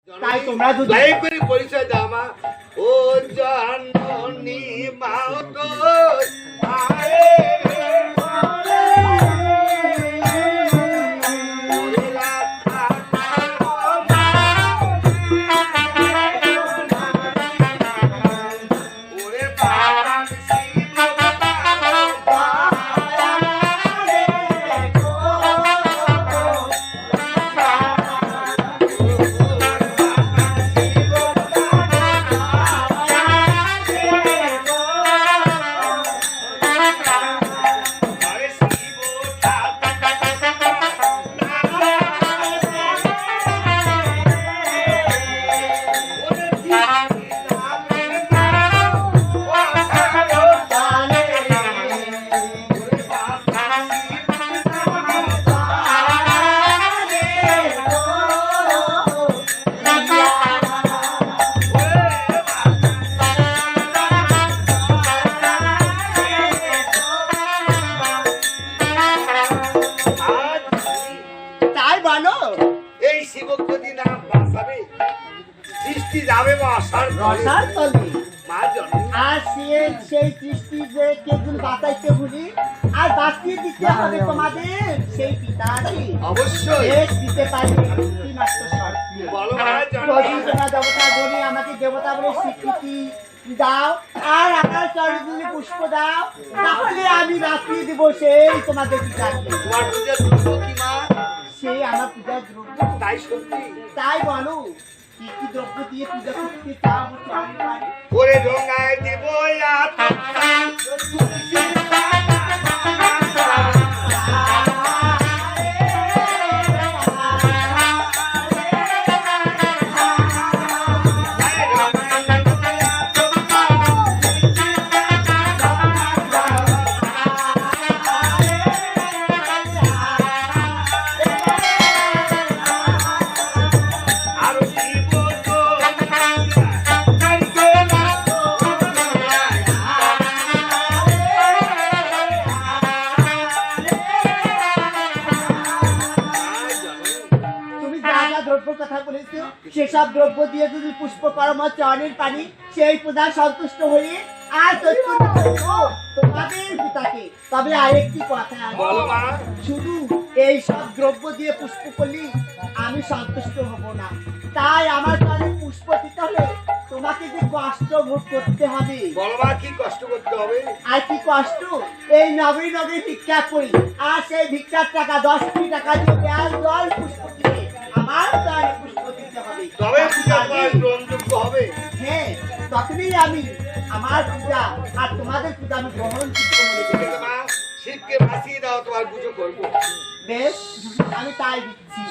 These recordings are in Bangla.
তাই তোমরা দুজন দয়া করে পরিচয় দাও মা। ও জননী মাও তো আরে আমাকে দেবতা বলে স্বীকৃতি দাও আর আমার চরণে পুষ্প দাও, তাহলে আমি বাঁচিয়ে দেবো সেই তোমাদের পিতাকে। সেই আমার পূজার দ্রব্য। তাই সত্যি? তাই বলো, কি কি দ্রব্য দিয়ে পূজা করতে চাও? ওরে ঢোঙায় দেব সেসব দ্রব্য দিয়ে যদি পুষ্প কর্ম চরণের পানি সেই পূজা সন্তুষ্ট হয়ে আর তোমাদের পিতাকে। তবে আরেকটি কথা, শুধু এই সব দ্রব্য দিয়ে পুষ্প করলে আমি সন্তুষ্ট হব না, তাই আমার চরণে পুষ্প দিতে হলে তোমাকে যে কষ্ট ভোগ করতে হবে। কি কষ্ট করতে হবে? আর কি কষ্ট? এই নগরী নগরী ভিক্ষা করি, আর সেই ভিক্ষার টাকা 10 কোটি টাকা দিয়ে ব্যাস জল পুষ্প কিনে আমার চরণে পুষ্প দিতে হবে, তবে পূজা গ্রহণযোগ্য হবে। হ্যাঁ, তখনই আমি আমার পূজা আর তোমাদের পূজা আমি গ্রহণ করতে বলে শিবকে ভাসিয়ে দাও, তোমার পুজো করবো। বেশ, আমি তাই দিচ্ছি।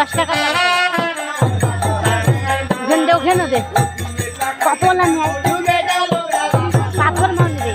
10 টাকা ওখানে ওখানে দে কত না নেয় পাথর মানে দে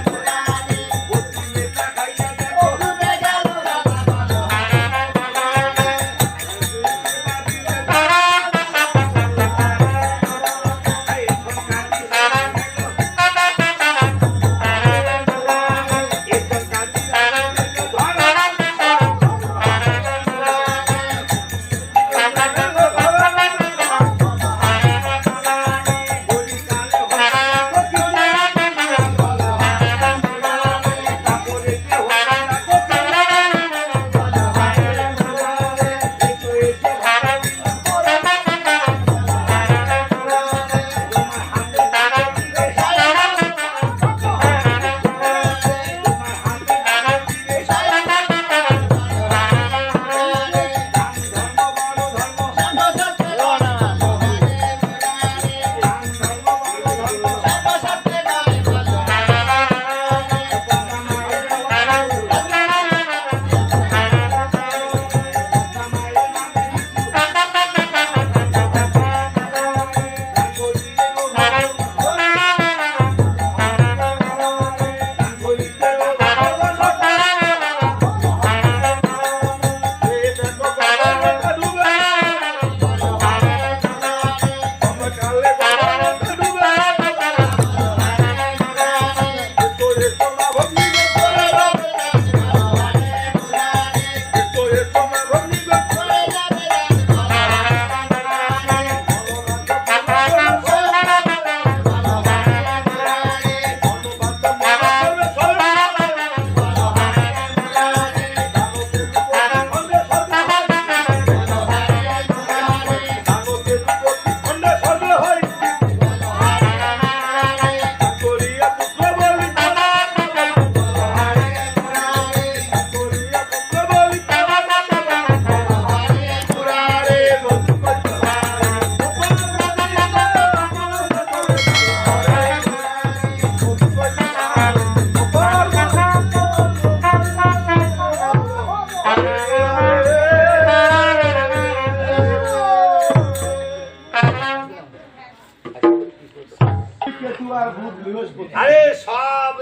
আরে সব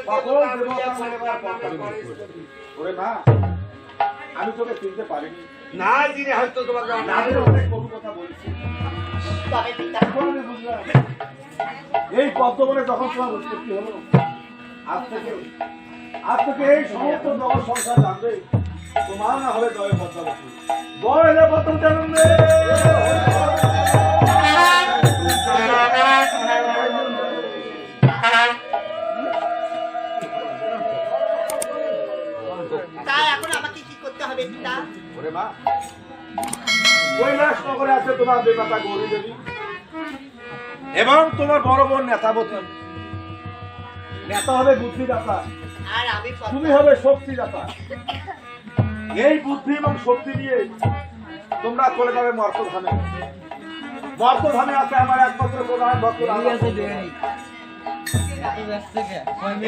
ওরে মা আমি তোকে চিনতে পারিনি না দিনে হয়তো তোমাকে আমি অনেক কটু কথা বলছি তবে পিতা এখন আমি বুঝলাম এই পদ্মবনে যখন তোমার উৎপত্তি হলো আজ থেকে এই সমস্ত জগৎ সংসার জানবে তোমার না হলে জয় পদ্মাবতী জয় হে পদ্মাবতী তাই এখন আমাকে কি করতে হবে পিতা? ওরে মা কৈলাস নগরে আছে তোমার দেবতা গৌরী দেবী এবং তোমার বড় বোন নেতাবতী। নেতা হবে বুদ্ধিদাতা, আর আমি তুমি হবে শক্তিদাতা। এই বুদ্ধি এবং শক্তি দিয়ে তোমরা চলে যাবে মর্তধামে। মর্তধামে আছে আমার একমাত্র প্রধান ভক্ত রাজা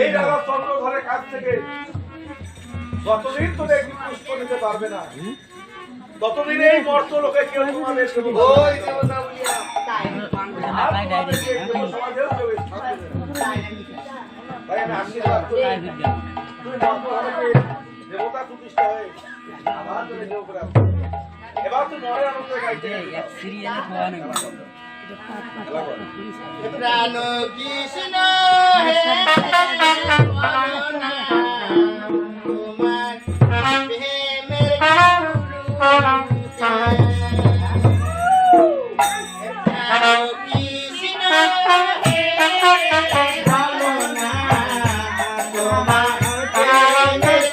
এই রাজা চন্দ্রধরের কাছ থেকে যতদিন তোদের একটি পুষ্প নিতে পারবে না ততদিন এই মর্ত লোকে কেউ তোমাদের ওই দেবতা বলিয়া সমাজেও কেউ থাকবে না। তাই আমি আশীর্বাদ করি তুই মর্তধামে দেবতা প্রতিষ্ঠা হয়ে আবার তোদের কেউ করে আসবে। এবার তুই মরে আনন্দ গাইতে প্রাণ কৃষ্ণ হে বলনা তোমার প্রেমের প্রাণ কৃষ্ণ হে বলনা তোমার প্রেমের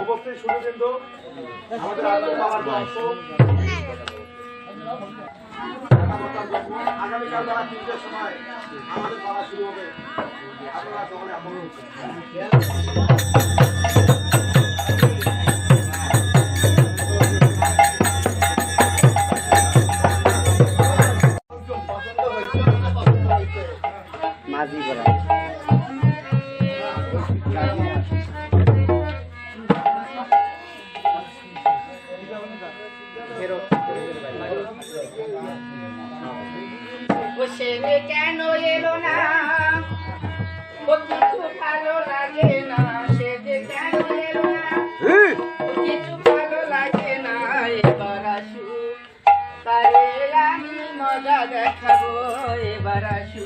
উপস্থিত শুরু কিন্তু আমাদের আজকের বাবার বংশ আগামীকাল বেলা 3টার সময় আমাদের পালা শুরু হবে। আপনারা সকলে আমন্ত্রণ। মাঝি বলা ছেলে কেন এলো না, ও কিছু ভালো লাগে না, সে যে কেন এলো না, ও কিছু ভালো লাগে না, এবার আসু তারে আমি মজা দেখাবো, এবার আসু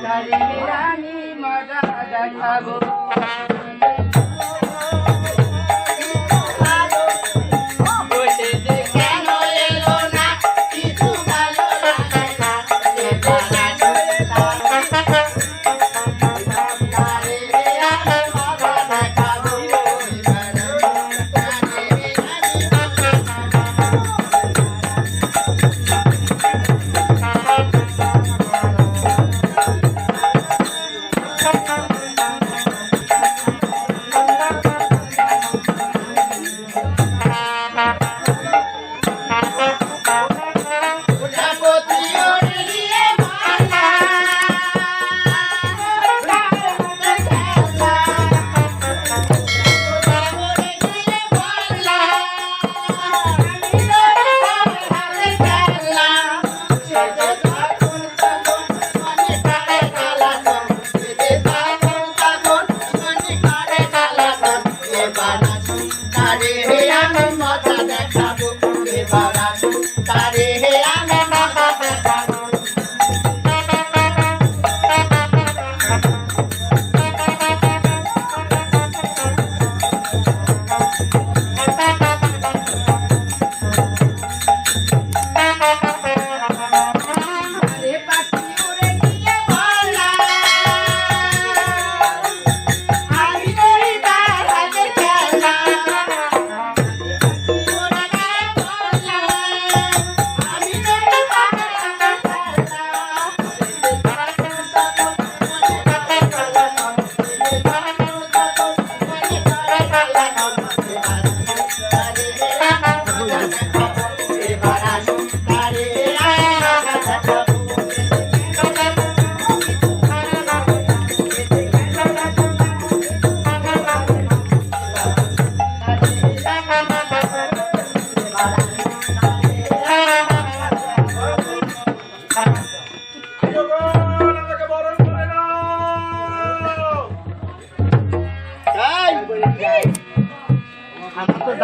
তারে আমি মজা দেখাবো।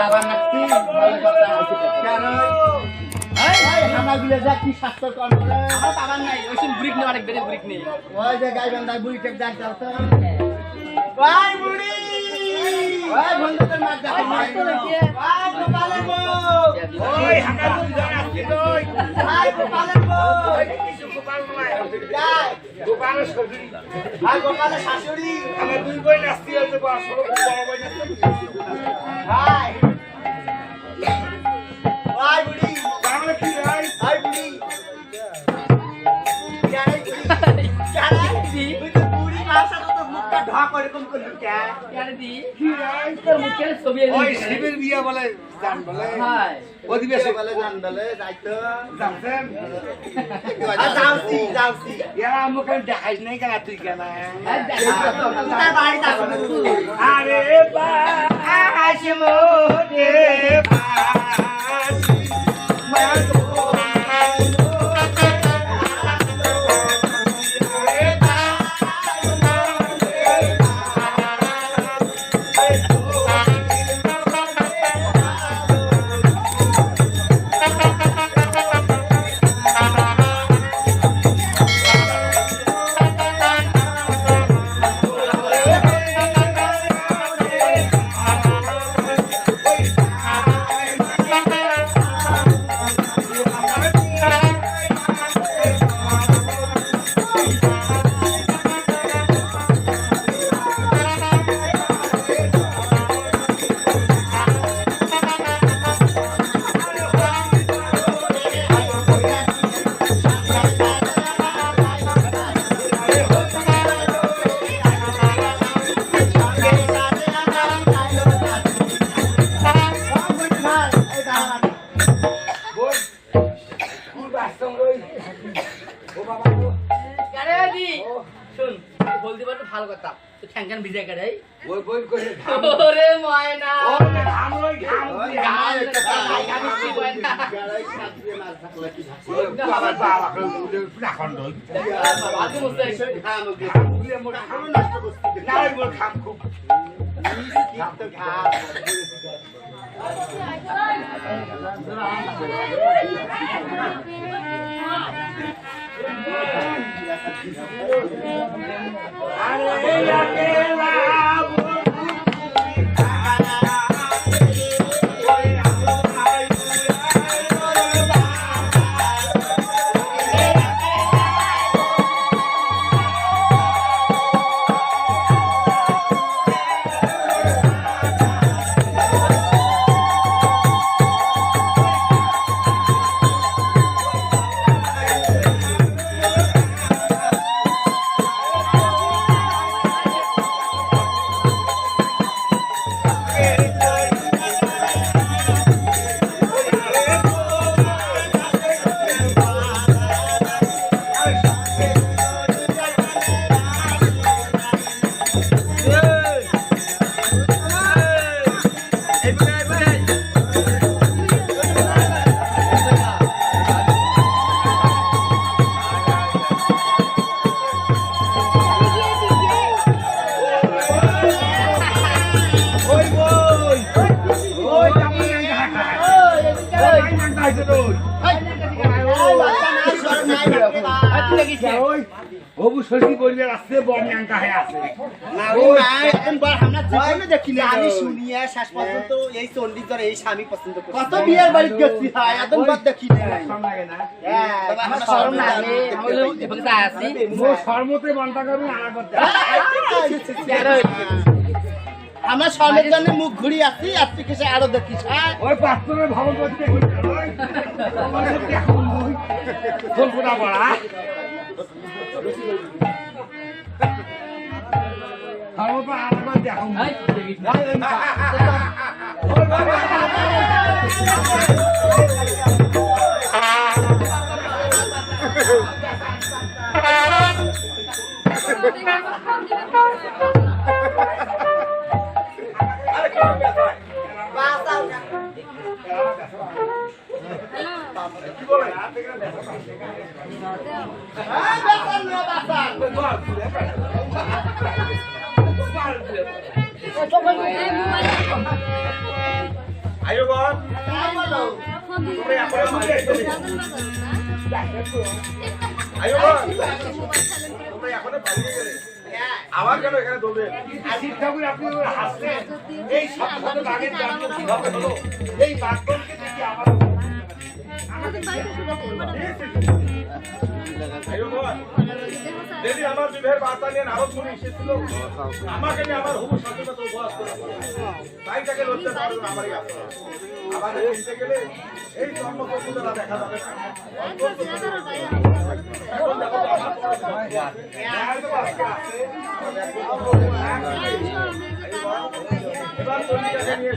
বাবা নাকি ভালো কথা কেন এই হামাগুলো যা কি স্বাস্থ্য কর আমার বাবা নাই ওইসব ব্রিক নেই অনেক বেশি ব্রিক নেই ওই যে গাই বান্দার বুড়ি টেক ডাক দাও তো ভাই বুড়ি ওই বন্ধুদের মার দেখো ভাই গোপালের বউ ওই হাঁকা দুই জন আসছে কই ভাই গোপালের বউ কিছু গোপাল নয় যাই গোপালের শাশুড়ি ভাই গোপালের শাশুড়ি আমার দুই বই নাস্তি হইতে পারছ বড় বই নাস্তি ভাই ভাই বুড়ি বাংলা কি ভাই ভাই বুড়ি জানাই বুড়ি জানাই তুই তো বুড়ি ভাষা তো মুখটা ঢক বাপ এরকম করলি কে? কেন দি তোর মুখে ছবি ওই শিবের বিয়ে বলে জান বলে হাই অধিবেশে বলে জান বলে যাইতো। জানছেন যাওছি। এরা আমাকে দেখাইস নাই কেন তুই কেন তার বাড়িতে আসো। আরে বাস মোরে বাস কেন দি শুন বলতে পারতো ভালো কথা তো ঠ্যাঙ্গান ভিজে করে ওই বই করে ওরে ময়না ঘাম লই ঘাম গাল গাল কি ময়না বাবা বাবা রাখন দই আজ মুস্তে না বল খাম খুব আরে একেলা অবশ্যই বললে আসছে বমিয়াঙ্কা হয়ে আছে আমি শুনিয়া শেষ পর্যন্ত এই চণ্ডীগড় এই স্বামী পছন্দ করি। কত বিয়ের বাড়ি গেছি ভাই এখন বাদ দেখি আমার শরম লাগে। সর্বতে মনটা করবি আর করতে আমার স্বামীর জন্য মুখ ঘুরি আসছি আর তুই কিসে আরো দেখিস হ্যাঁ ওই পাত্রের ভালো করতে ফুলফুটা পড়া সর্বত আরেকবার দেখো আয়ো বল তোমরা এখন মুখে আয়ো বল তোমরা এখন বাইরে গেলে আবার কেন এখানে দৌড়ে শিব ঠাকুর আপনি হাসলেন এই সব বাগের জানতো কিভাবে হলো এই বাগকে দেখি আবার যদি আমার বিবাহের বার্তা নিয়ে নারদ মুনি এসেছিল আমাকে নিয়ে আমার হুবু শাশুড়া তো উপহাস করে তাই তাকে লজ্জা দেওয়ার জন্য আমারই আসতে আবার এসে গেলে এই জন্মকৌশলটা দেখা যাবে না। এখন দেখো তো আমার এবার তলিটাকে নিয়ে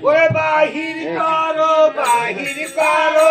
ওরে বাহির করো বাহির করো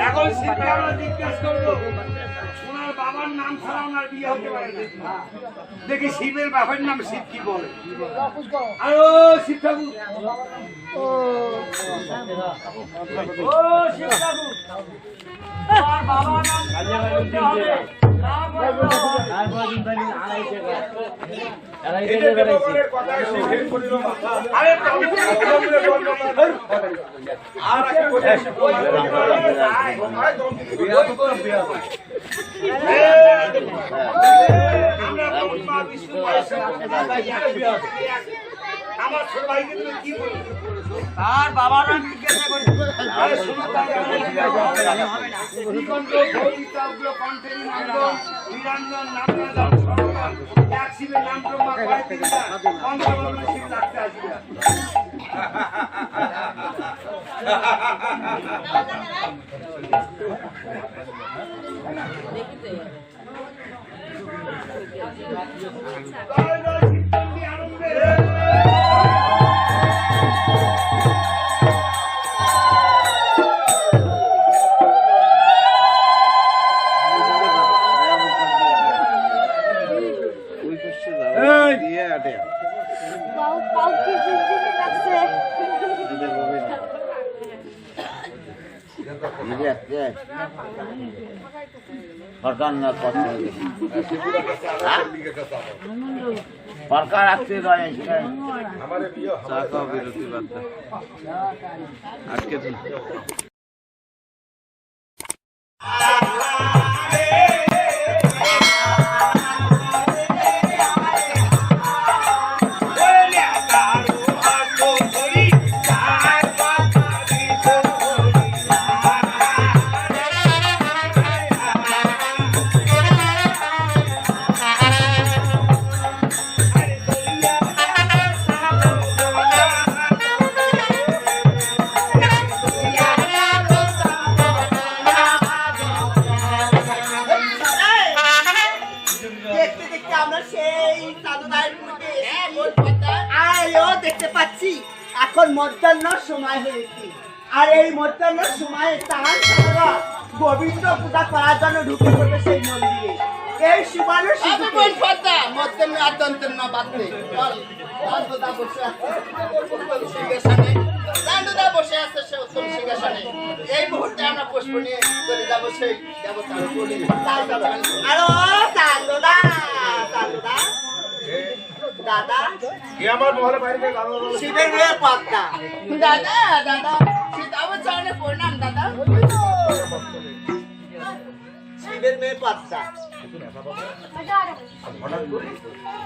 এখন শিবকে আমরা জিজ্ঞাসা করবো ওনার বাবার নাম ছাড়া ওনার বিয়ে হতে পারে না। দেখি শিবের বাবার নাম শিব কি বলে। আরো শিব ঠাকুর ও শিব ঠাকুর তোমার বাবার নাম বলতে হবে। আমার ছোট ভাইকে তুমি কি বলছো? তার বাবার নাম জিজ্ঞাসা করি। আরে শুনো শ্রীকণ্ঠ গৌরীকাব্য কণ্ঠের নাম নিরঞ্জন নামনাদান সরকার এক শিবের নাম ব্রহ্মা কয় তিনটা পঞ্চবর্ণ শিব লাগতে আসবে। সরকার আসছে আমার বিয়ে আজকে দেখতে দেখতে আমরা সেই চাঁদোদার পুরীতে আয়ও দেখতে পাচ্ছি এখন মধ্যাহ্নের সময় হয়েছে। আর এই মধ্যাহ্নের সময়ে চাঁদ চাঁদরা গোবিন্দ পূজা করার জন্য ঢুকে পড়বে সেই মন্দিরে। এই সুবানুর এই মুহূর্তে আমরা পুষ্প নিয়ে চলে যাবো সেই দেবতার উপরে। দাদা কে আমার মহলে বাইরে গিয়ে গান গাবো? শিবের মেয়ে পদ্মা। দাদা দাদা সীতাবর চরণে প্রণাম দাদা। শিবের মেয়ে পদ্মা।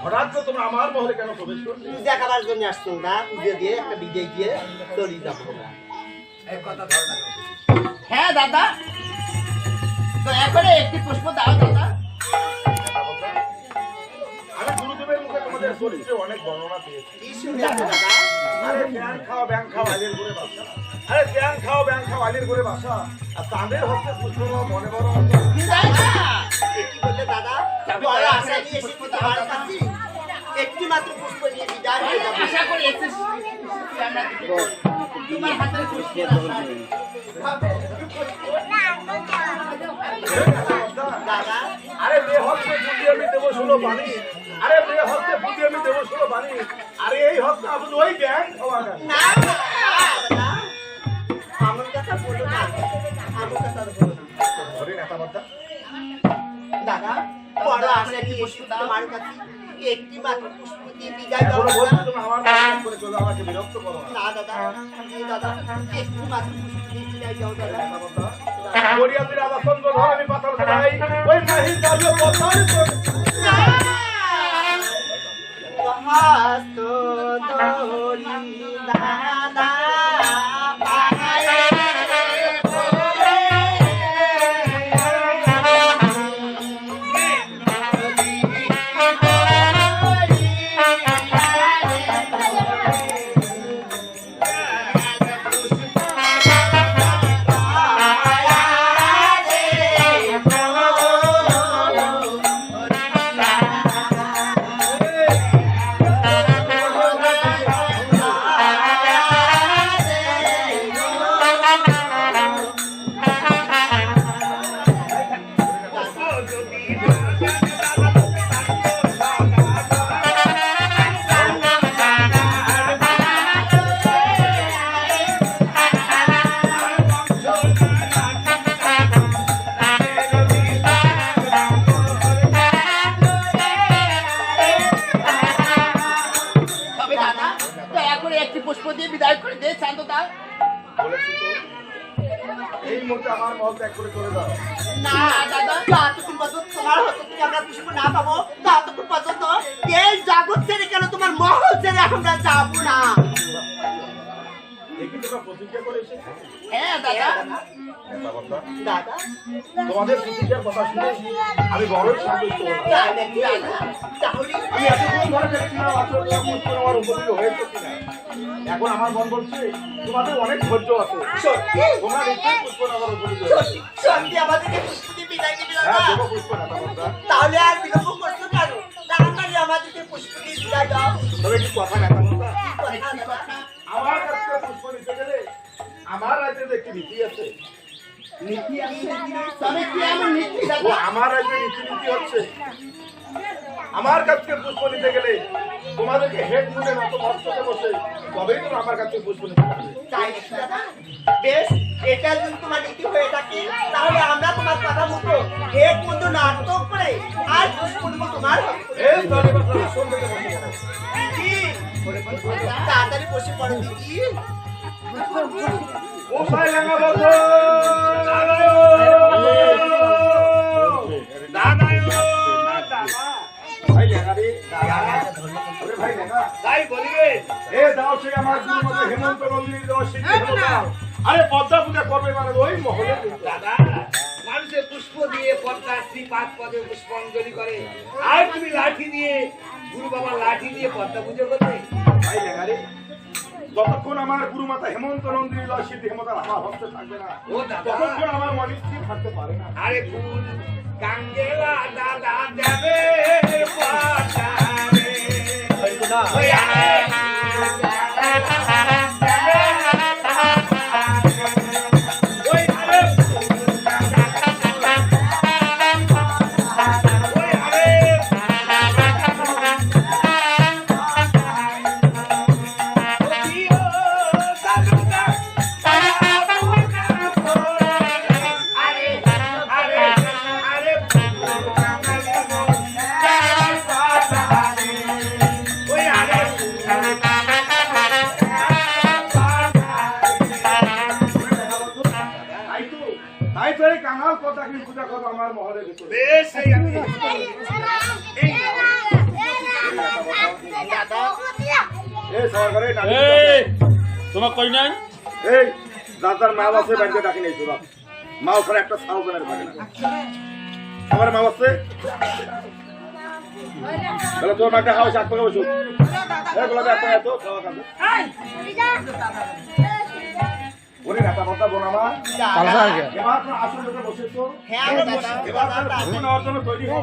হঠাৎ করে তোমরা আমার মহলে কেন প্রবেশ করলে? পূজা করার জন্য আসতো না, পুজো দিয়ে একটা বিজয় দিয়ে চলে যাবো। হ্যাঁ দাদা, তো এখন একটি পুষ্প দাও দাদা। আমি গুরুদেবের মুখে তোমাদের চরিত্রে অনেক বর্ণনা পেয়েছি। কি শুনলে দাদা? আরে ব্যাং খাও আলির করে বাসা। আরে ব্যাং খাও আলির করে বাসা। আর তাদের হচ্ছে পুষ্প মনে বড় দাদা কি বললে দাদা? বড় আশা নিয়ে এসে তোমার কাছে একটি মাত্র পুষ্প নিয়ে বিদায় হয়ে যাবো। আশা করি এসেছি আমরা তোমার হাতের পুষ্প দাদা আরে মেয়ে হচ্ছে পুঁজি আমি দেবো 16 পানি। আরে মেয়ে হচ্ছে পুঁজি আমি দেবো 16 পানি। আরে এই হচ্ছে আপনি ওই ব্যাং খাওয়া গান। না দাদা, আমার কথা বলো না, আমার কথা বলো না। ধরে নেতা মাতা দাদা বড় আশা নিয়ে এসে তোমার কাছে একটি মাত্র পুষ্প দিয়ে বিদায় এখনো দাও বলছো দাদা। তুমি আমার নাম করে চলো, আমাকে বিরক্ত করো না। না দাদা, এই দাদা একটি মাত্র পুষ্প দিয়ে বিদায় দাও দাদা। গড়িয়াদের আবাসন্দ ধর আমি পাথর খাই ওই মাহির কাজে পথর হস্ত ধরি দাদা তবে দাদা দয়া করে একটি পুষ্প দিয়ে বিদায় করে দে শান্ত দাও। বলেছি তো এই মুহূর্তে আমার মহল ত্যাগ করে চলে যাও। না দাদা, যতক্ষণ পর্যন্ত তোমার হস্ত থেকে আমরা পুষ্প না পাবো ততক্ষণ পর্যন্ত এই জগৎ ছেড়ে কেন তোমার মহল ছেড়ে আমরা যাবো না। দেখি তোমরা প্রতিজ্ঞা করে এসেছো। হ্যাঁ দাদা দাদা তোমাদের প্রতিজ্ঞার কথা শুনে আমি বড়ই সন্তুষ্ট হলাম। তাহলে আমি এতক্ষণ ধরে দেখছিলাম আসলে পুষ্প নেওয়ার উপযোগী হয়েছে কিনা। এখন আমার মন বলছে তোমাদের অনেক ধৈর্য আছে, সত্যি তোমরা নিশ্চয়ই পুষ্প নেওয়ার উপযোগী সত্যি হয়েছে। সত্যি আমাদেরকে পুষ্প দিয়ে বিদায় দিবি হ্যাঁ দাদা। দেবো পুষ্প নেতা বন্ধা। তাহলে আর বিলম্ব করছো কেন? তাড়াতাড়ি আমাদেরকে পুষ্প দিয়ে বিদায় দাও। তবে কি কথা নেতা বন্ধা, কথা দাদা। আমার কাছ থেকে পুষ্প নিতে গেলে আমার রাজ্যে একটি নীতি আছে। নীতি আছে তবে কি এমন নীতি ও দাদা? আমার রাজ্যে নীতি হচ্ছে আমার কাছ থেকে পুষ্প নিতে গেলে তোমাদেরকে হেড মুনে মতো মস্তকে বসে তবেই তো আমার কাছে পুষ্প নিতে পারবে। তাই নাকি দাদা? বেশ, এটা যদি তোমার নীতি হয়ে থাকে তাহলে আমরা তোমার কথা মতো এক মতো নাটক করে আর পুষ্প দেবো তোমার হাতে। এই তাহলে কথা আসল থেকে বসে যাবে। কি? তাড়াতাড়ি বসে পড়ো দিদি। কোথায় লাগা বলছো? ভাই লেখা রে, ওরে ভাই লেখা। তাই বলিবে এ দাও সে আমার গুরুমত হেমন্ত নন্দিনী দেওয়া শিক্ষিত দাও। আরে পদ্মা পূজা করবে মানে ওই মহলে দাদা মানুষের পুষ্প দিয়ে পদ্মা শ্রী পাঁচ পদে পুষ্পাঞ্জলি করে আর তুমি লাঠি দিয়ে গুরু বাবা লাঠি দিয়ে পদ্মা পুজো করবে। ভাই লেখা রে, যতক্ষণ আমার গুরুমাতা হেমন্ত নন্দিনী দেওয়া সিদ্ধি হেমতা আমার হস্তে থাকবে না ও দাদা ততক্ষণ আমার মনে স্থির থাকতে পারে না। আরে ফুল কাঙ্গেলা দাদা দেবে পদ্মা রে। ওই আরে ওই আরে ওই আরে তাই তো এই কাঙাল কথা কি পূজা করবো আমার মহলের ভিতরে। বেশ এই আমি এই সরকারে তোমার কই নাই এই দাদার মা আছে ব্যাংকে ডাকি নেই তোরা মা ওখানে একটা সাউ বেনার থাকে না আমার মা আছে তাহলে তোর মাকে খাওয়া শাক পাকা বসু এগুলো একটা এত খাওয়া খাবে ওরে একটা কথা বোন আমার এবার তো আসল লোকে বসে তো হ্যাঁ দাদা, এবার দাদা, পুষ্প নেওয়ার জন্য তৈরি হও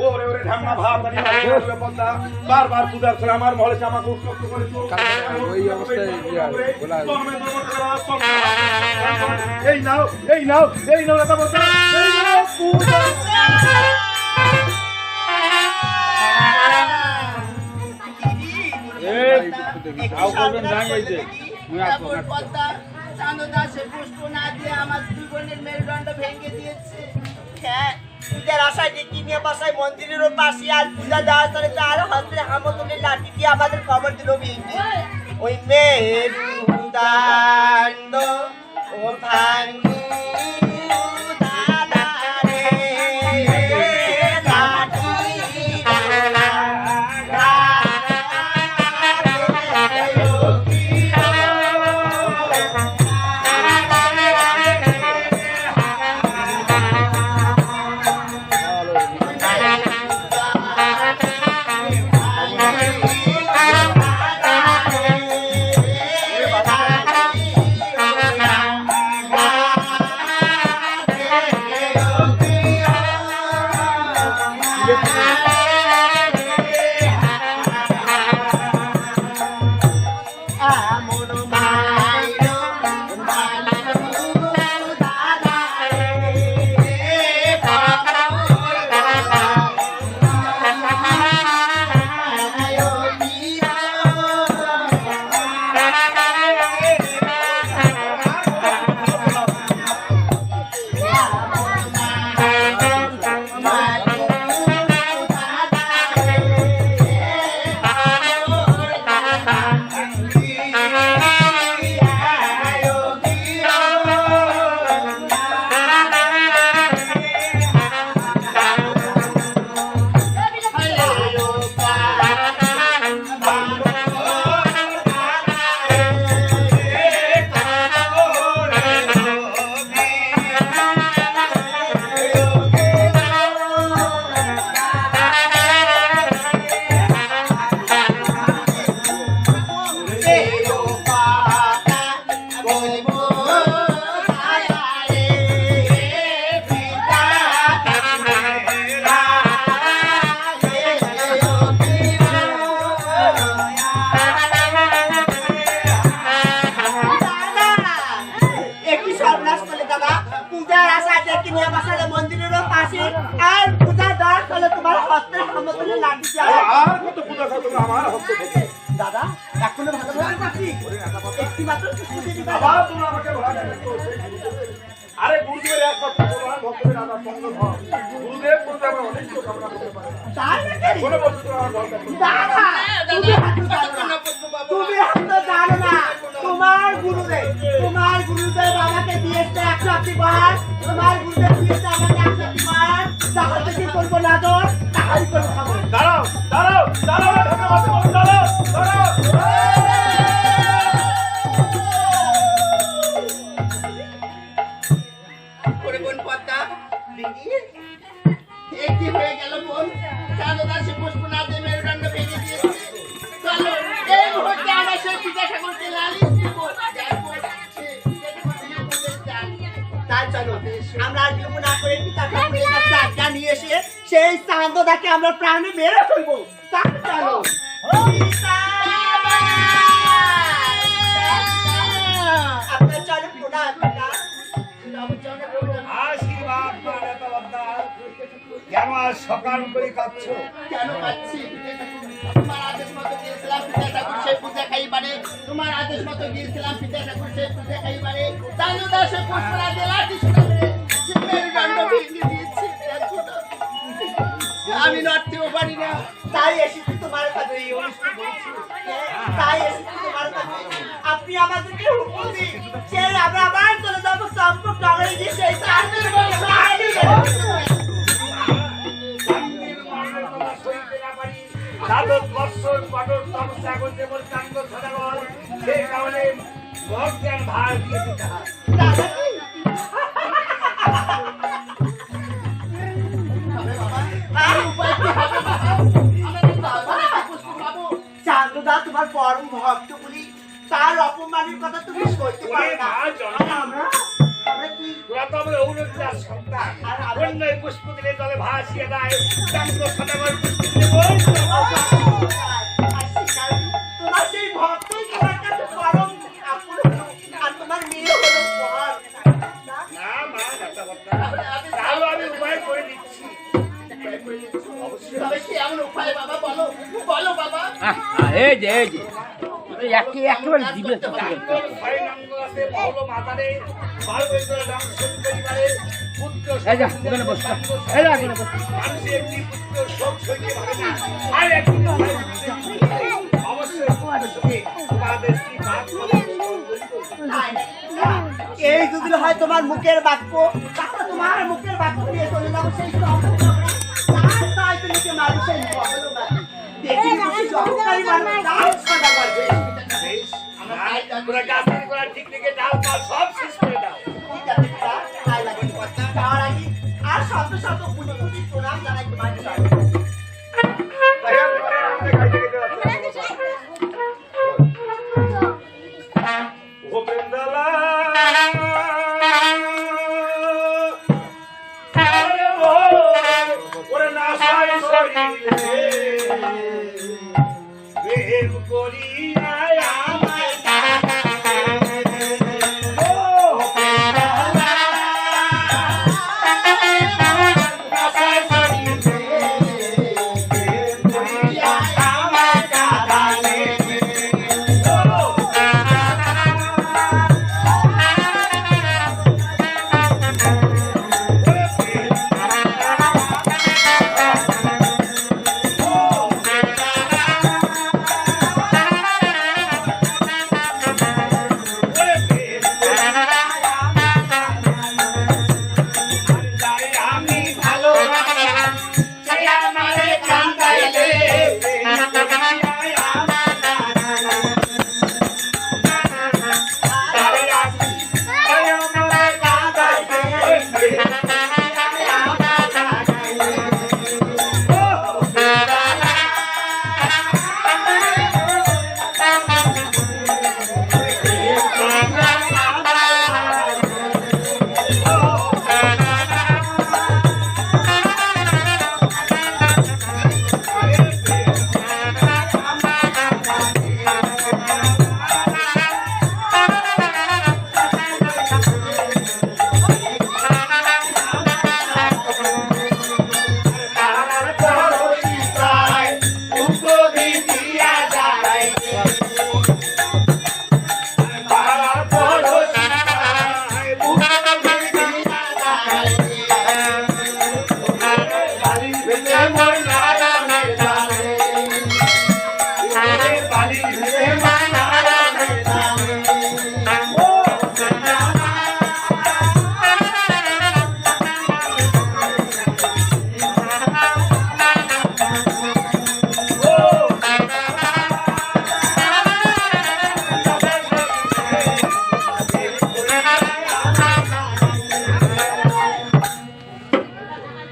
ওরে ওরে ঢামনা ভাব দাঁড়িয়ে ওরে বন্ধা বারবার পূজার ছেলে আমার মহলে সে আমাকে উত্তপ্ত করেছো ওই অবস্থায় এই নাও এই নাও এই নাও এটা বলতে এই নাও পূজা আও করবেন নাই এই যে পুষ্প না দিয়ে আমার দুই বোনের মেরুদণ্ড ভেঙে দিয়েছে। হ্যাঁ, পূজার আশায় ডেকে নিয়ে বাসায় মন্দিরের পাশে আর পূজা দেওয়ার পরে তো আরো হাতে হামতুলের লাঠি দিয়ে আমাদের খবর দিল ভেঙে ওই মেরুদণ্ড ও ভাঙু দাদা রে লাঠি ভক্তের হামতলে লাঠি চালা আর কত পূজা খাও তোমরা আমার হস্ত থেকে দাদা এখনো ভালো ভালো পাচ্ছি একটি মাত্র পুষ্প দিয়ে দিবা আবার তোমরা আমাকে ভাড়া দিচ্ছ। আরে গুরুদেবের একমাত্র প্রধান ভক্তের আমার সঙ্গ ধর। গুরুদেব বলতে আমরা অনেক কিছু কামনা করতে পারি। তাই নাকি কোনো বস্তু আমার দরকার নেই। দাদা তুমি হাত জানো না তুমি হাত জানো না তোমার গুরুদেব আমাকে দিয়েছে 100 বার তোমার গুরুদেব দিয়েছে আমাকে 100 বার তাহলে কি করবো না তোর তাহলে করবো খাবো দাঁড়াও দাঁড়াও দাঁড়াও ধন্যবাদ বলো, দাঁড়াও দাঁড়াও করে বোন পদ্মা এই কি হয়ে গেল বোন চাঁদদাসে পুষ্প না দিয়ে মেরুদণ্ড ভেঙে দিয়েছে চলো এই মুহূর্তে আমরা সেই পিতা ঠাকুরকে লালিশ দেবো তাই চলো আমরা আর বিলম্ব না করে পিতা ঠাকুরের কাছে আজ্ঞা নিয়ে এসে সেই চাঁদদাকে আমরা প্রাণে মেরে ফেলবো তাই চলো আপনার চলে প্রণাম আশীর্বাদ কেন আজ সকাল করে কাঁদছ? কেন পাচ্ছি তোমার আদেশ মতো গিয়েছিলাম পিতা ঠাকুর সেই পূজা খাইবারে তোমার আদেশ মতো গিয়েছিলাম পিতা ঠাকুর সেই পূজা খাইবারে চাঁদদাসে পুষ্প না দিয়ে লাঠি শুনে মেরুদণ্ড ভেঙে দিয়েছে আমি নড়তেও পারি না তাই এসেছি তোমার কাছে এই অনুষ্ঠান বলছি তাই এসেছি তোমার কাছে আপনি আমাদেরকে হুকুম দিন সেই আমরা আবার চলে যাবো চম্পক নগরে গিয়ে সেই চাঁদের দ্বাদশ বৎসর কঠোর তপস্যা করতে বল চান্দ সদাগর সেই কারণে ভক্তের ভার দিয়ে দিতে হয়। চান্দদা তোমার পরম ভক্ত বলি তার অপমানের কথা তুমি সইতে পারো না মা জননী, আমরা কি তোরা তো আমাদের অরুণাচলের সন্তান। অন্যের পুষ্প দিলে তবে ভাসিয়ে দেয় চান্দ সদাগর পুষ্প দিলে বল তোমার সেই ভক্তই তোমার কাছে পরম আপন হলো, আর তোমার মেয়ে হলো পর না মা যাত্রাবর্তা তাহলে আমি উপায় করে দিচ্ছি। তবে কি এমন উপায় বাবা বলো বলো বাবা এই যে একেবারে দিবে ডাক্তার ছয় নম্বর আছে বড় মাতারে বারবেশ্বর রামচন্দ্র পরিবারে পুত্র এই যা, ওখানে বস। এই যা, ওখানে বস। মানুষের একটি পুত্র শোক সইতে পারে না আর একটি অবশ্যই তাদের কি বাদ এই যদি হয় তোমার মুখের বাক্য তাহলে তোমার মুখের বাক্য নিয়ে চলে যাবো সেই চম্পক নগরে তার তাই তুমি মারি সেই বলো না দেখি খুশি সহকারী মানুষ তার সাদা করবে তোরা গাছের গোড়া ঠিক থেকে ডাল পাল সব শেষ করে দাও। ঠিক আছে পিতা তাই লাগে যাওয়ার আগে আর শত শত কোটি কোটি প্রণাম জানাই তোমার কাছে ও প্রেমদালা ওরে না সাই শরীরে প্রেম করিয়া